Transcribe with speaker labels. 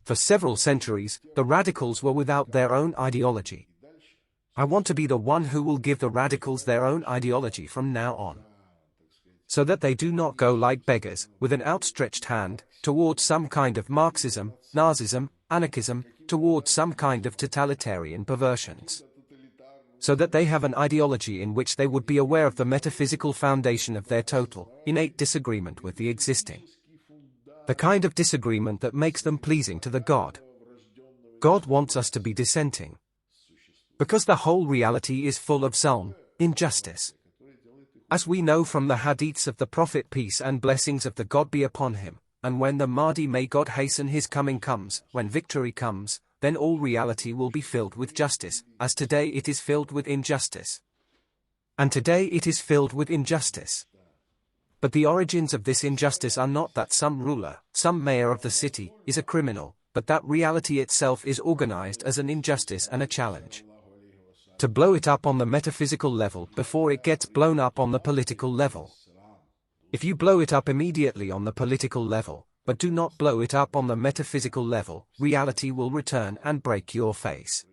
Speaker 1: For several centuries, the radicals were without their own ideology. I want to be the one who will give the radicals their own ideology from now on, so that they do not go like beggars, with an outstretched hand, towards some kind of Marxism, Nazism, anarchism, towards some kind of totalitarian perversions. So that they have an ideology in which they would be aware of the metaphysical foundation of their total, innate disagreement with the existing. The kind of disagreement that makes them pleasing to the God. God wants us to be dissenting, because the whole reality is full of zulm, injustice. As we know from the hadiths of the Prophet, peace and blessings of the God be upon him, and when the Mahdi, may God hasten his coming, comes, when victory comes, then all reality will be filled with justice, as today it is filled with injustice. And today it is filled with injustice. But the origins of this injustice are not that some ruler, some mayor of the city, is a criminal, but that reality itself is organized as an injustice and a challenge to blow it up on the metaphysical level before it gets blown up on the political level. If you blow it up immediately on the political level, but do not blow it up on the metaphysical level, reality will return and break your face.